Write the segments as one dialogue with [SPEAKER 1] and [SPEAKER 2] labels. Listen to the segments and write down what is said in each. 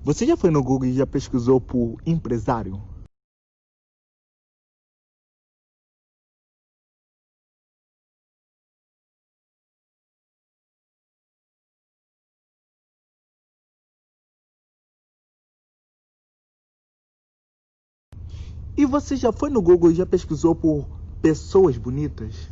[SPEAKER 1] Você já foi no Google e já pesquisou por empresário? E você já foi no Google e já pesquisou por pessoas bonitas?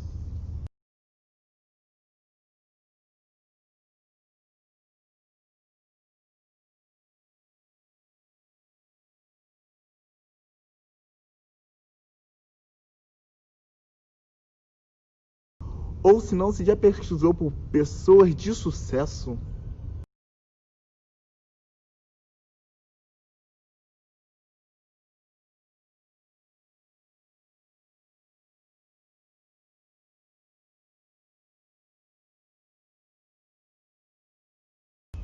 [SPEAKER 1] Ou se não, se já pesquisou por pessoas de sucesso?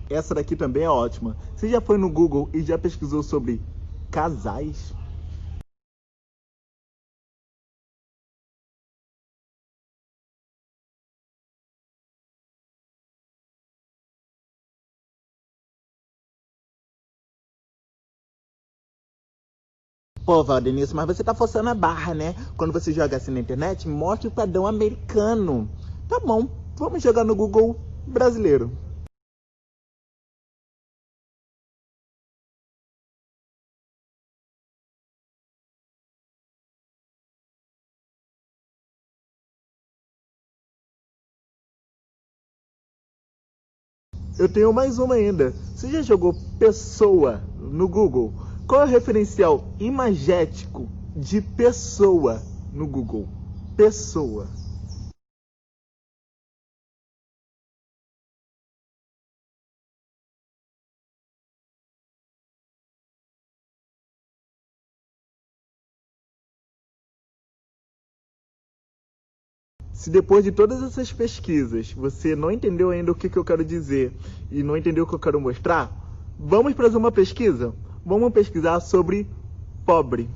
[SPEAKER 1] Essa daqui também é ótima. Você já foi no Google e já pesquisou sobre casais? Pô, Valdenice, mas você tá forçando a barra, né? Quando você joga assim na internet, mostra o padrão americano. Tá bom, vamos jogar no Google brasileiro. Eu tenho mais uma ainda. Você já jogou pessoa no Google? Qual é o referencial imagético de pessoa no Google? Pessoa. Se depois de todas essas pesquisas você não entendeu ainda o que eu quero dizer e não entendeu o que eu quero mostrar, vamos para uma pesquisa? Vamos pesquisar sobre pobre.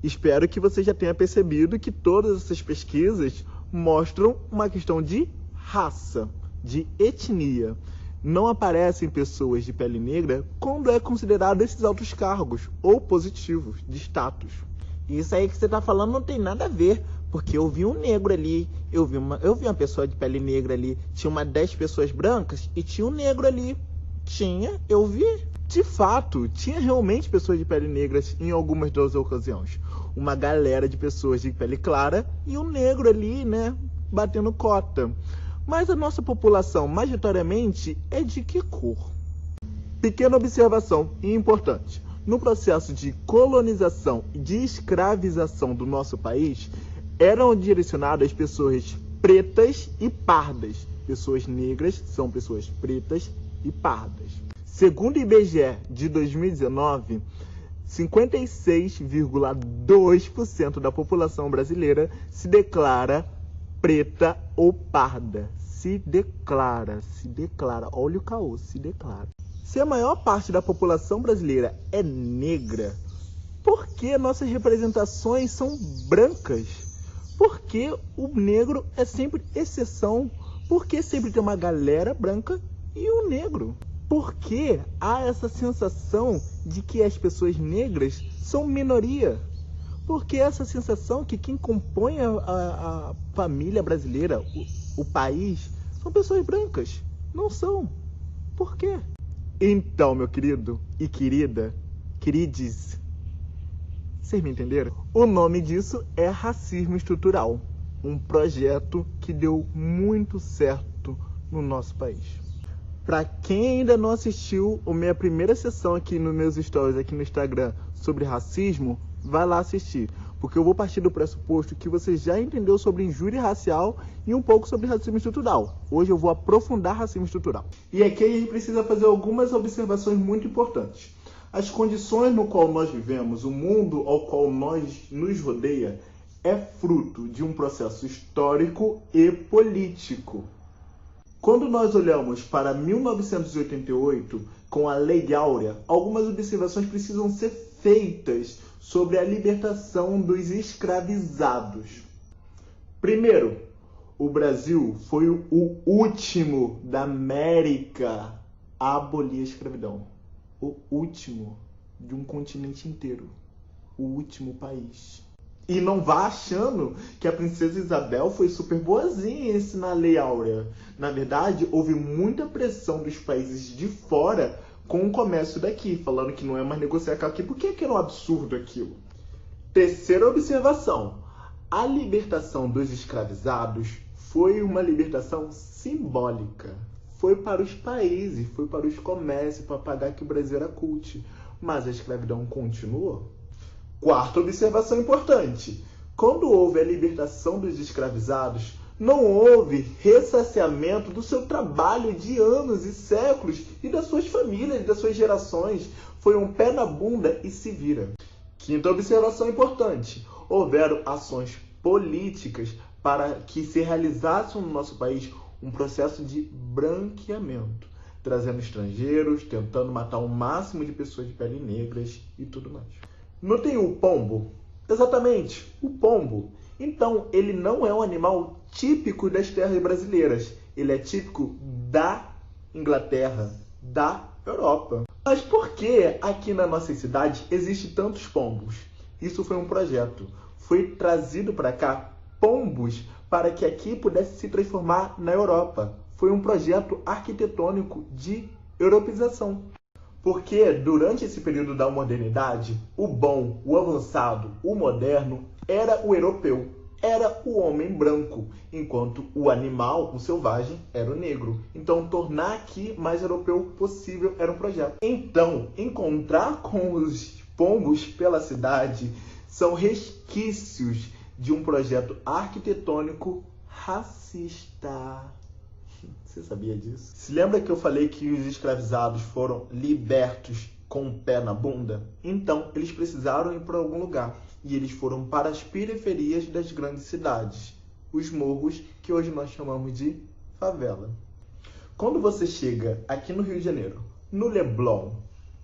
[SPEAKER 1] Espero que você já tenha percebido que todas essas pesquisas mostram uma questão de raça, de etnia. Não aparecem pessoas de pele negra quando é considerado esses altos cargos ou positivos de status. Isso aí que você está falando não tem nada a ver, porque eu vi um negro ali, eu vi uma pessoa de pele negra ali, tinha 10 pessoas brancas e tinha um negro ali. Tinha, eu vi. De fato, tinha realmente pessoas de pele negra em algumas das ocasiões. Uma galera de pessoas de pele clara e um negro ali, né, batendo cota. Mas a nossa população, majoritariamente, é de que cor? Pequena observação e importante. No processo de colonização e de escravização do nosso país, eram direcionadas pessoas pretas e pardas. Pessoas negras são pessoas pretas e pardas. Segundo o IBGE de 2019, 56,2% da população brasileira se declara preta ou parda. Se declara, olha o caô, se declara. Se a maior parte da população brasileira é negra, por que nossas representações são brancas? Por que o negro é sempre exceção? Por que sempre tem uma galera branca e um negro? Por que há essa sensação de que as pessoas negras são minoria? Por que essa sensação que quem compõe a família brasileira, o país, são pessoas brancas? Não são. Por quê? Então, meu querido e querida, querides, vocês me entenderam? O nome disso é racismo estrutural, um projeto que deu muito certo no nosso país. Para quem ainda não assistiu a minha primeira sessão aqui nos meus stories aqui no Instagram sobre racismo, vai lá assistir, porque eu vou partir do pressuposto que você já entendeu sobre injúria racial e um pouco sobre racismo estrutural. Hoje eu vou aprofundar racismo estrutural. E aqui a gente precisa fazer algumas observações muito importantes. As condições no qual nós vivemos, o mundo ao qual nos rodeia, é fruto de um processo histórico e político. Quando nós olhamos para 1988, com a Lei Áurea, algumas observações precisam ser feitas sobre a libertação dos escravizados. Primeiro, o Brasil foi o último da América a abolir a escravidão. O último de um continente inteiro. O último país. E não vá achando que a princesa Isabel foi super boazinha em ensinar a Lei Áurea. Na verdade, houve muita pressão dos países de fora com o comércio daqui, falando que não é mais negociar aqui, porque era um absurdo aquilo. Terceira observação. A libertação dos escravizados foi uma libertação simbólica. Foi para os países, foi para os comércios, para pagar que o Brasil era cult. Mas a escravidão continuou. Quarta observação importante. Quando houve a libertação dos escravizados, não houve ressaciamento do seu trabalho de anos e séculos e das suas famílias, das suas gerações. Foi um pé na bunda e se vira. Quinta observação importante. Houveram ações políticas para que se realizasse no nosso país um processo de branqueamento, trazendo estrangeiros, tentando matar o máximo de pessoas de pele negras e tudo mais. Não tem o pombo? Exatamente, o pombo. Então, ele não é um animal típico das terras brasileiras. Ele é típico da Inglaterra, da Europa. Mas por que aqui na nossa cidade existem tantos pombos? Isso foi um projeto. Foi trazido para cá pombos para que aqui pudesse se transformar na Europa. Foi um projeto arquitetônico de europeização. Porque durante esse período da modernidade, o bom, o avançado, o moderno era o europeu, era o homem branco, enquanto o animal, o selvagem, era o negro. Então, tornar aqui mais europeu possível era um projeto. Então, encontrar com os pombos pela cidade são resquícios de um projeto arquitetônico racista. Você sabia disso? Se lembra que eu falei que os escravizados foram libertos com o pé na bunda? Então, eles precisaram ir para algum lugar. E eles foram para as periferias das grandes cidades. Os morros, que hoje nós chamamos de favela. Quando você chega aqui no Rio de Janeiro, no Leblon,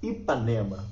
[SPEAKER 1] Ipanema,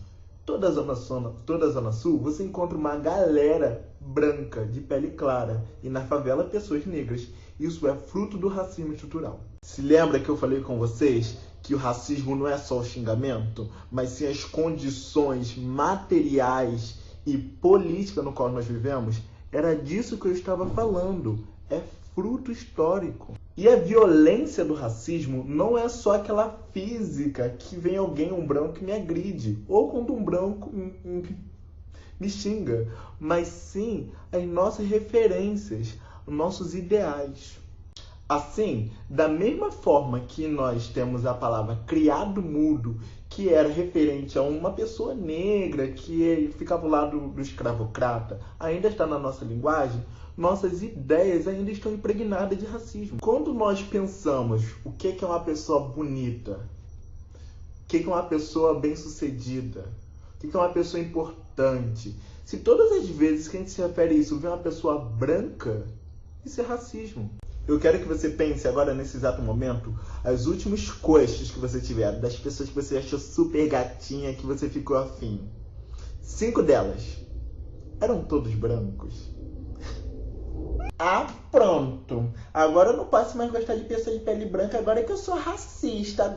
[SPEAKER 1] toda a Zona Sul, você encontra uma galera branca, de pele clara. E na favela, pessoas negras. Isso é fruto do racismo estrutural. Se lembra que eu falei com vocês que o racismo não é só o xingamento, mas sim as condições materiais e políticas no qual nós vivemos? Era disso que eu estava falando. É fruto histórico. E a violência do racismo não é só aquela física que vem alguém, um branco, que me agride. Ou quando um branco me xinga. Mas sim as nossas referências, nossos ideais. Assim, da mesma forma que nós temos a palavra criado mudo, que era referente a uma pessoa negra que ficava ao lado do escravocrata, ainda está na nossa linguagem, nossas ideias ainda estão impregnadas de racismo. Quando nós pensamos o que é uma pessoa bonita, o que é uma pessoa bem-sucedida, o que é uma pessoa importante, se todas as vezes que a gente se refere a isso vê uma pessoa branca, isso é racismo. Eu quero que você pense agora, nesse exato momento, as últimas crushes que você tiver, das pessoas que você achou super gatinha, que você ficou afim. 5 delas eram todos brancos. Ah, pronto. Agora eu não posso mais gostar de pessoas de pele branca, agora que eu sou racista,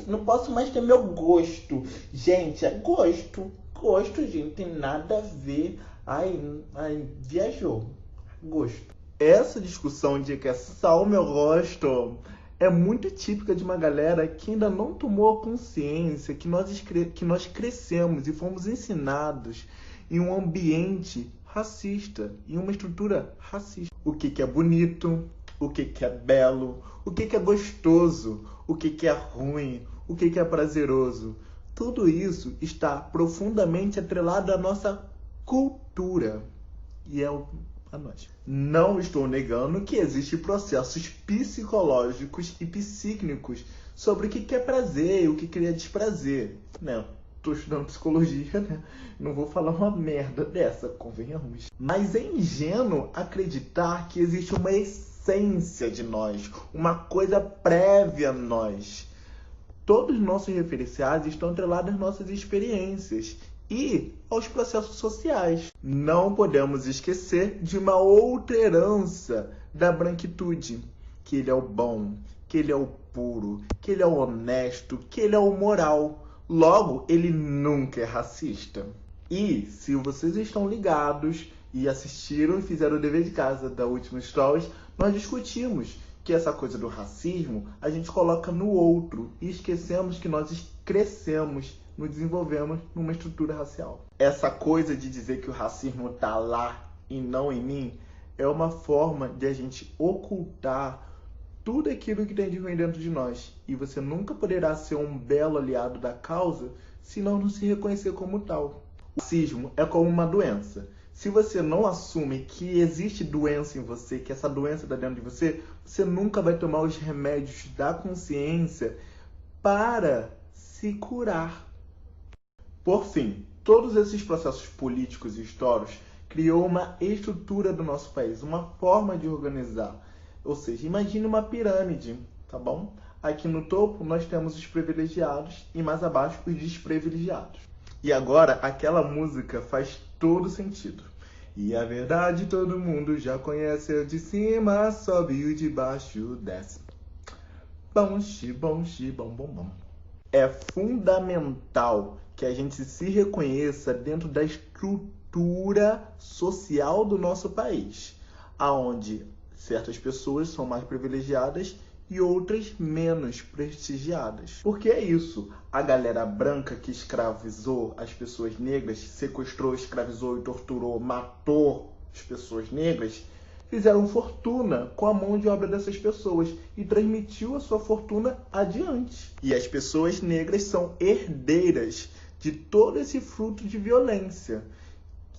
[SPEAKER 1] Não posso mais ter meu gosto. Gente, é gosto. Gosto, gente, não tem nada a ver. Ai, viajou. Gosto. Essa discussão de que é só o meu gosto é muito típica de uma galera que ainda não tomou consciência que nós crescemos e fomos ensinados em um ambiente racista, em uma estrutura racista. O que é bonito, o que é belo, o que é gostoso, o que é ruim, o que é prazeroso. Tudo isso está profundamente atrelado à nossa cultura e a nós. Não estou negando que existem processos psicológicos e psíquicos sobre o que é prazer e o que é desprazer, né? Estou estudando psicologia, né? Não vou falar uma merda dessa, convenhamos. Mas é ingênuo acreditar que existe uma essência essência de nós, uma coisa prévia a nós. Todos os nossos referenciais estão atrelados às nossas experiências e aos processos sociais. Não podemos esquecer de uma outra herança da branquitude, que ele é o bom, que ele é o puro, que ele é o honesto, que ele é o moral. Logo, ele nunca é racista. E se vocês estão ligados e assistiram e fizeram o dever de casa da última Stories, nós discutimos que essa coisa do racismo a gente coloca no outro e esquecemos que nós crescemos, nos desenvolvemos numa estrutura racial. Essa coisa de dizer que o racismo está lá e não em mim é uma forma de a gente ocultar tudo aquilo que tem de ruim dentro de nós. E você nunca poderá ser um belo aliado da causa se não se reconhecer como tal. O racismo é como uma doença. Se você não assume que existe doença em você, que essa doença está dentro de você, você nunca vai tomar os remédios da consciência para se curar. Por fim, todos esses processos políticos e históricos criou uma estrutura do nosso país, uma forma de organizar. Ou seja, imagine uma pirâmide, tá bom? Aqui no topo nós temos os privilegiados e mais abaixo os desprivilegiados. E agora aquela música faz todo sentido. E a verdade todo mundo já conhece, o de cima sobe e o de baixo desce. Bom, bom, bom, bom, bom. É fundamental que a gente se reconheça dentro da estrutura social do nosso país, aonde certas pessoas são mais privilegiadas e outras menos prestigiadas. Porque é isso, a galera branca que escravizou as pessoas negras, sequestrou, escravizou e torturou, matou as pessoas negras, fizeram fortuna com a mão de obra dessas pessoas e transmitiu a sua fortuna adiante. E as pessoas negras são herdeiras de todo esse fruto de violência,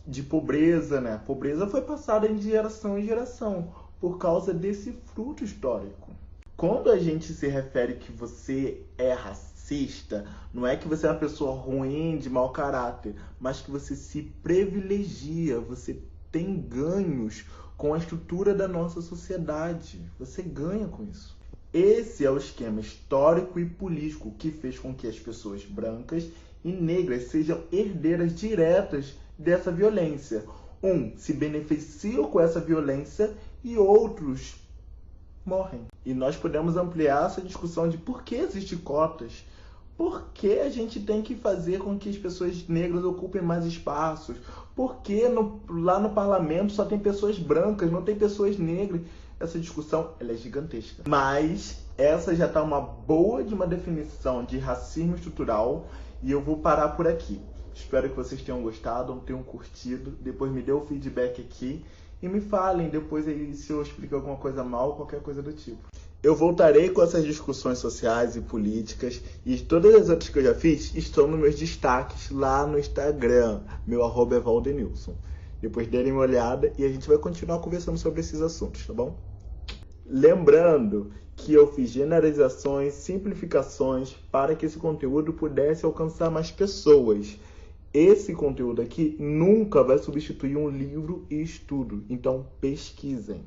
[SPEAKER 1] de pobreza, né? A pobreza foi passada de geração em geração por causa desse fruto histórico. Quando a gente se refere que você é racista, não é que você é uma pessoa ruim, de mau caráter, mas que você se privilegia, você tem ganhos com a estrutura da nossa sociedade. Você ganha com isso. Esse é o esquema histórico e político que fez com que as pessoas brancas e negras sejam herdeiras diretas dessa violência. Se beneficiam com essa violência e outros morrem. E nós podemos ampliar essa discussão de por que existem cotas, por que a gente tem que fazer com que as pessoas negras ocupem mais espaços, por que lá no parlamento só tem pessoas brancas, não tem pessoas negras. Essa discussão ela é gigantesca. Mas essa já está uma boa de uma definição de racismo estrutural e eu vou parar por aqui. Espero que vocês tenham gostado, tenham curtido, depois me dê o feedback aqui e me falem depois aí se eu expliquei alguma coisa mal ou qualquer coisa do tipo. Eu voltarei com essas discussões sociais e políticas e todas as outras que eu já fiz estão nos meus destaques lá no Instagram. Meu @ é Valdenilson. Depois derem uma olhada e a gente vai continuar conversando sobre esses assuntos, tá bom? Lembrando que eu fiz generalizações, simplificações para que esse conteúdo pudesse alcançar mais pessoas. Esse conteúdo aqui nunca vai substituir um livro e estudo, então pesquisem.